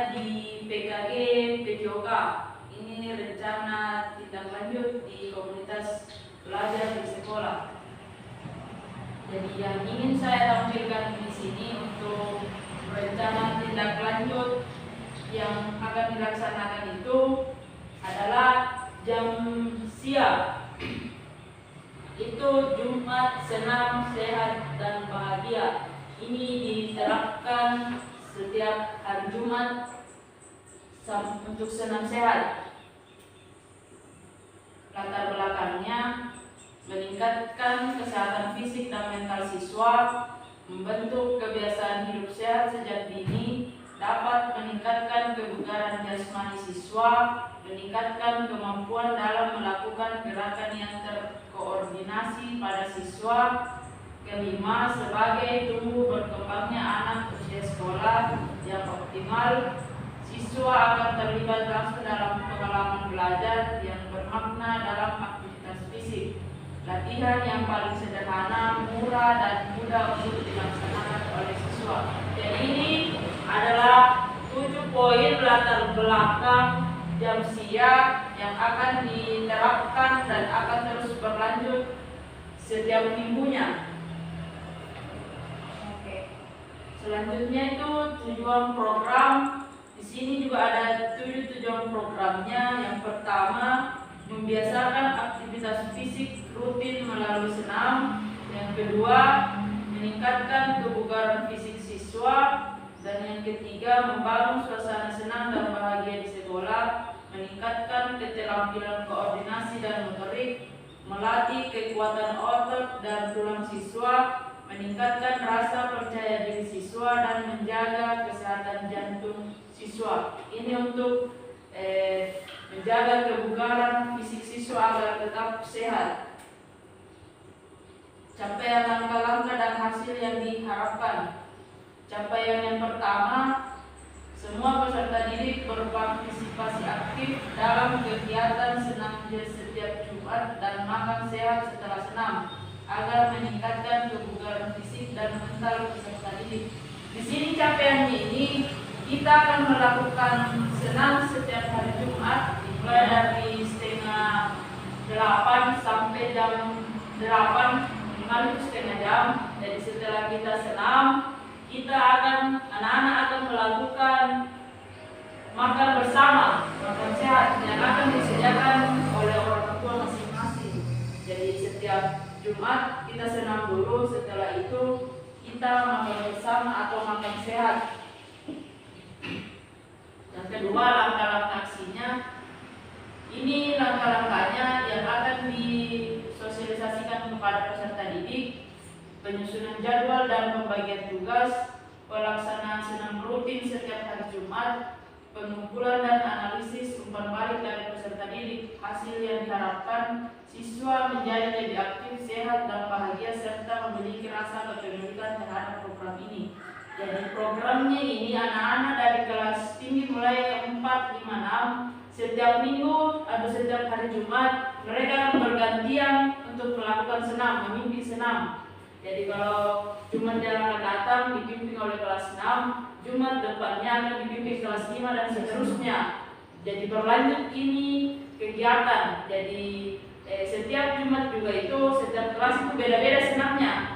ada di PKG PJOK. Ini rencana tindak lanjut di komunitas belajar di sekolah. Jadi yang ingin saya tampilkan di sini untuk rencana tindak lanjut yang akan dilaksanakan itu adalah jam siang. Itu Jumat senam, sehat, dan bahagia. Ini diterapkan setiap hari Jumat untuk senam sehat. Latar belakangnya meningkatkan kesehatan fisik dan mental siswa, membentuk kebiasaan hidup sehat sejak dini, dapat meningkatkan kebugaran jasmani siswa, meningkatkan kemampuan dalam melakukan gerakan yang terkoordinasi pada siswa. Kelima, sebagai tumbuh berkembangnya anak usia sekolah yang optimal, siswa akan terlibat langsung dalam pengalaman belajar yang bermakna dalam aktivitas fisik. Latihan yang paling sederhana, murah, dan mudah untuk dilaksanakan oleh siswa. Jadi ini adalah 7 poin latar belakang jam siang yang akan diterapkan dan akan terus berlanjut setiap minggunya. Selanjutnya itu tujuan program. Di sini juga ada 7 tujuan programnya. Yang pertama, membiasakan aktivitas fisik rutin melalui senam. Yang kedua, meningkatkan kebugaran fisik siswa. Dan yang ketiga, membangun suasana senang dan bahagia di sekolah, meningkatkan keterampilan koordinasi dan motorik, melatih kekuatan otot dan tulang siswa, meningkatkan rasa percaya diri siswa, dan menjaga kesehatan jantung siswa. Ini untuk menjaga kebugaran fisik siswa agar tetap sehat. Capaian langkah-langkah dan hasil yang diharapkan. Capaian yang pertama, semua peserta didik berpartisipasi aktif dalam kegiatan senam setiap Jumat dan makan sehat setelah senam agar meningkatkan kebugaran fisik dan mental peserta didik. Di sini capaiannya ini kita akan melakukan senam setiap hari Jumat mulai dari setengah 8 sampai jam 8, minimal itu setengah jam. Jadi setelah kita senam, anak-anak akan melakukan makan bersama, makan sehat yang akan disediakan oleh orang tua masing-masing. Jadi setiap Jumat kita senam dulu, setelah itu kita makan bersama atau makan sehat. Yang kedua, langkah-langkah aksinya. Ini langkah-langkahnya yang akan disosialisasikan kepada peserta didik: penyusunan jadwal dan pembagian tugas, pelaksanaan senam rutin setiap hari Jumat, pengumpulan dan analisis umpan balik dari peserta didik. Hasil yang diharapkan, siswa menjadi lebih aktif, sehat, dan bahagia, serta memiliki rasa kepemilikan terhadap program ini. Jadi programnya ini anak-anak dari kelas tinggi mulai 4, 5, 6 setiap minggu atau setiap hari Jumat mereka bergantian untuk melakukan senam, memimpin senam. Jadi kalau Jumat yang akan datang dipimpin oleh kelas 6, Jumat depannya akan dipimpin kelas 5 dan seterusnya. Jadi berlanjut ini kegiatan. Jadi setiap Jumat juga itu setiap kelas itu beda-beda senamnya.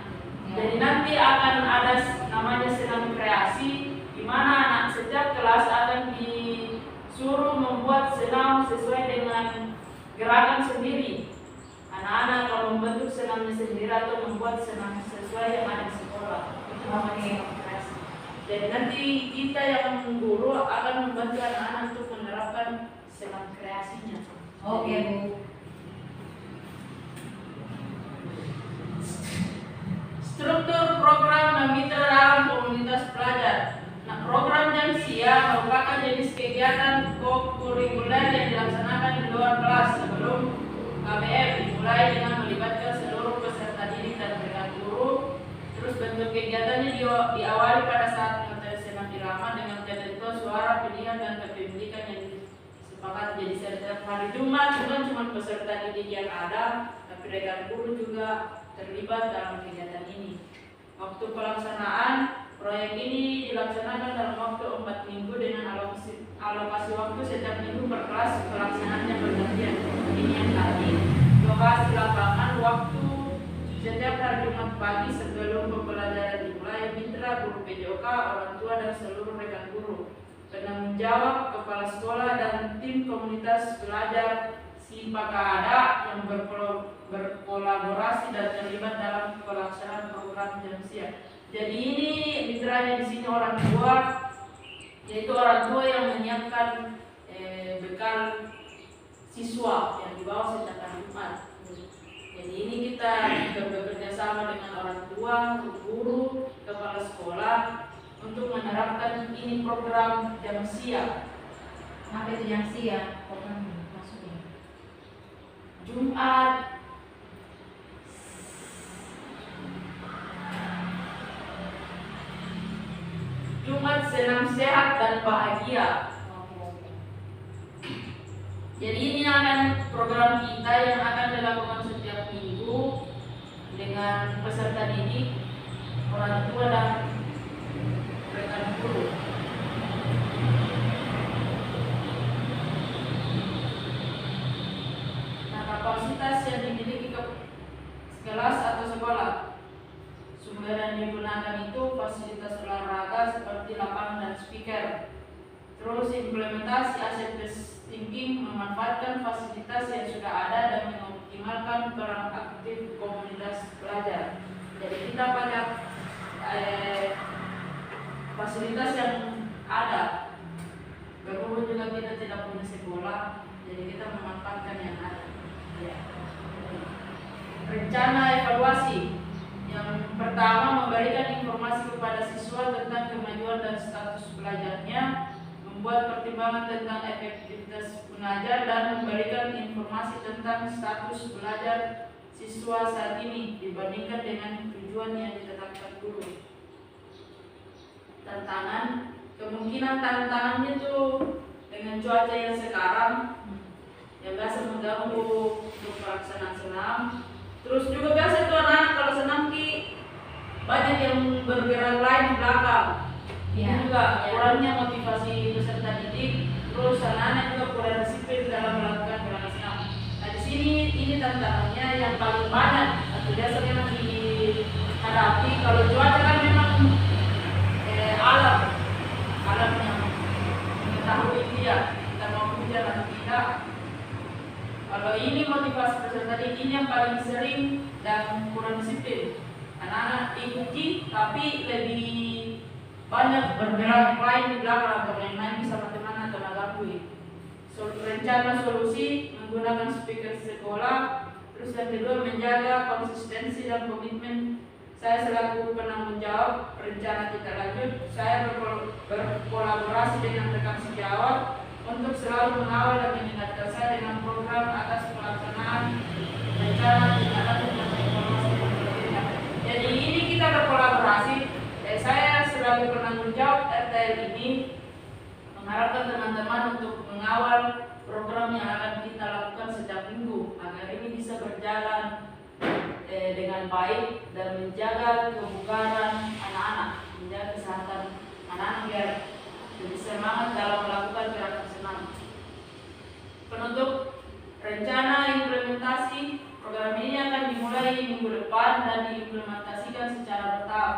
Jadi nanti akan ada namanya senam kreasi, di mana setiap kelas akan disuruh membuat senam sesuai dengan gerakan sendiri. Anak-anak kalau membentuk senamnya sendiri atau membuat senam sesuai yang ada di sekolah, itu namanya senam kreasi. Jadi nanti kita yang guru akan membantu anak-anak untuk menerapkan senam kreasinya. Oke, Bu. Struktur program dan mitra dalam komunitas pelajar. Nah, program jam siang merupakan jenis kegiatan kurikuler yang dilaksanakan di luar kelas sebelum KBM, dimulai dengan melibatkan seluruh peserta didik dan rekan guru. Terus bentuk kegiatannya diawali pada saat materi senam irama dengan ketentuan suara, pilihan, dan kepemilikan yang disepakati. Jadi setiap hari Jumat bukan cuma peserta didik yang ada, tapi rekan guru juga terlibat dalam kegiatan ini. Waktu pelaksanaan proyek ini dilaksanakan dalam waktu 4 minggu dengan alokasi alokasi waktu setiap minggu per kelas pelaksanaannya bergantian. Ini yang tadi lokasi lapangan waktu setiap hari Jumat pagi sebelum pembelajaran dimulai, mitra guru PJOK, orang tua dan seluruh rekan guru, penanggung jawab, kepala sekolah dan tim komunitas belajar SIPAKADA yang berkolaborasi dan terlibat dalam pelaksanaan program Jamsia. Jadi ini mitranya di sini orang tua, yaitu orang tua yang menyiapkan bekal siswa yang dibawa setiap hari Jumat. Jadi ini kita bekerja sama dengan orang tua, guru, kepala sekolah untuk menerapkan ini program Jamsia. Apa itu Jamsia? Program maksudnya? Jumat senang, sehat dan bahagia. Jadi ini akan program kita yang akan dilakukan setiap minggu dengan peserta didik, orang tua dan rekan guru. Nah, kapasitas yang dimiliki kelas atau sekolah. Sumber yang digunakan itu fasilitas olahraga seperti lapangan dan speaker. Terus implementasi asset-based thinking, memanfaatkan fasilitas yang sudah ada dan mengoptimalkan peran aktif komunitas belajar. Jadi kita pakai fasilitas yang ada. Berhubung juga kita tidak punya sekolah, jadi kita memanfaatkan yang ada. Ya. Rencana evaluasi. Yang pertama, memberikan informasi kepada siswa tentang kemajuan dan status belajarnya, membuat pertimbangan tentang efektivitas mengajar dan memberikan informasi tentang status belajar siswa saat ini dibandingkan dengan tujuan yang ditetapkan guru. Tantangan, kemungkinan tantangannya itu dengan cuaca yang sekarang yang biasa mengganggu untuk pelaksanaan senam. Terus juga biasa itu anak kalau senam banyak yang bergerak lain di belakang. Ini juga kurangnya motivasi peserta didik. Terus anak-anak juga kurang disiplin dalam melakukan gerakan senam. Nah di sini ini tantangannya yang paling banyak atau biasanya memang dihadapi kalau cuaca kan memang alam yang mengetahui dia kita mau hujan atau tidak. Kalau ini motivasi peserta didik ini yang paling sering dan kurang disiplin. Anak-anak ikuti tapi lebih banyak bergerak lain di belakang atau main-main sama teman atau mengganggu. Rencana solusi menggunakan speaker sekolah. Terus yang kedua, menjaga konsistensi dan komitmen. Saya selaku penanggung jawab rencana kita lanjut. Saya berkolaborasi dengan rekan sejawat untuk selalu mengawal dan mengingatkan saya dengan program atas pelaksanaan rencana kita lanjut dan informasi berikutnya. Jadi ini kita berkolaborasi. Saya sebagai penanggung jawab RTL ini mengharapkan teman-teman untuk mengawal program yang akan kita lakukan setiap minggu agar ini bisa berjalan dengan baik dan menjaga kebugaran anak-anak, menjaga kesehatan anak-anak biar lebih semangat dalam melakukan gerakan senam. Penutup, rencana implementasi program ini akan dimulai minggu depan dan diimplementasikan secara bertahap.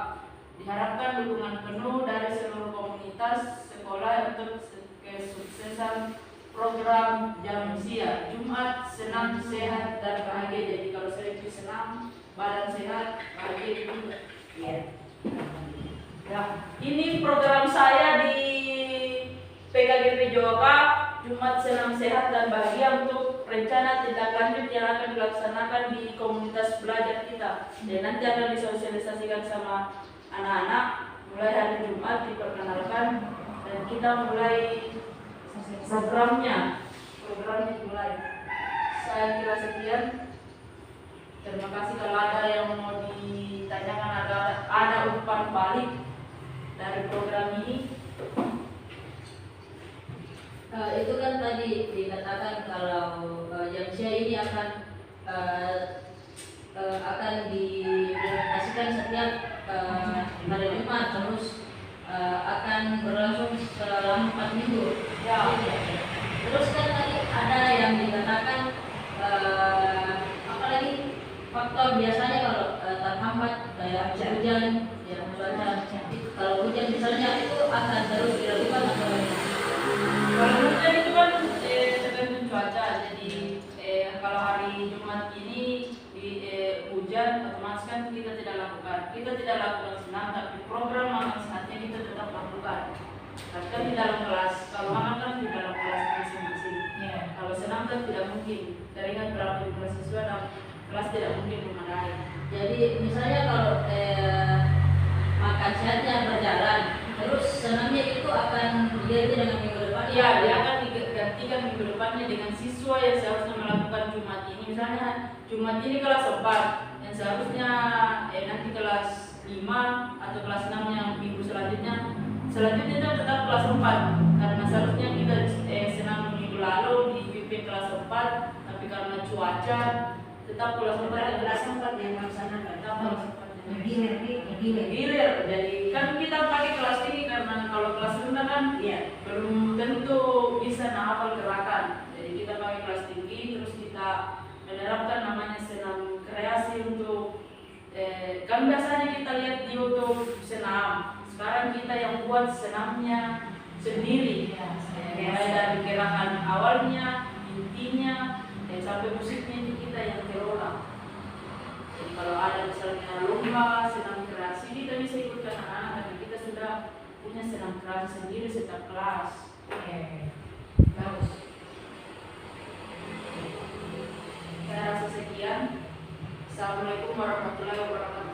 Diharapkan dukungan penuh dari seluruh komunitas sekolah untuk kesuksesan program Jamsia. Jumat senang, sehat dan bahagia. Jadi kalau saya senam, badan sehat, bahagia juga. Ya. Nah, ini program saya di PKG PJOK, Jumat senang, sehat dan bahagia untuk rencana tindak lanjut yang akan dilaksanakan di komunitas belajar kita. Dan nanti akan disosialisasikan sama anak-anak mulai hari Jumat diperkenalkan dan kita mulai programnya mulai. Saya kira sekian. Terima kasih. Kalau ada yang mau ditanyakan, ada umpan balik dari program ini. Itu kan tadi dikatakan kalau Jamsia ini akan diimplementasikan setiap hari Jumat, terus akan berlangsung selama 4 minggu. Ya, hujan, ya cuaca. Kalau hujan misalnya itu akan terus dilakukan atau Kalau hujan itu kan tergantung cuaca. Jadi kalau hari Jumat ini hujan, otomatis kan kita tidak lakukan. Kita tidak lakukan senam, tapi program makan sehatnya kita tetap lakukan. Tapi kan di dalam kelas, kalau makan kan di dalam kelas masing-masing. Kalau senam kan tidak mungkin. Jaringan berapa jumlah siswa dalam kelas tidak mungkin memadai. jadi misalnya kalau makan sehatnya berjalan, terus senamnya itu akan diganti dengan minggu depan. Iya, dia akan digantikan minggu depannya dengan siswa yang seharusnya melakukan Jumat ini. Misalnya Jumat ini kelas 4, yang seharusnya nanti kelas 5 atau kelas 6 yang minggu selanjutnya itu tetap kelas 4. Karena seharusnya kita senam minggu lalu di PP kelas 4, tapi karena cuaca tetap kelas 4 dan kelas 4 yang melaksanakan. Tetap kelas 4 gilir. Jadi kan kita pakai kelas ini karena kalau kelas rendah kan belum tentu bisa hafal gerakan. Jadi kita pakai kelas tinggi, terus kita menerapkan namanya senam kreasi untuk kan biasanya kita lihat di YouTube senam. Sekarang kita yang buat senamnya sendiri, mulai dari gerakan awalnya, intinya, dan sampai musiknya itu kita yang kelola. Jadi kalau ada misalnya lomba senam kreasi, kita bisa ikutkan anak-anak karena kita sudah punya senam kreasi sendiri setiap kelas. Bagus. Saya rasa sekian. Assalamualaikum warahmatullahi wabarakatuh.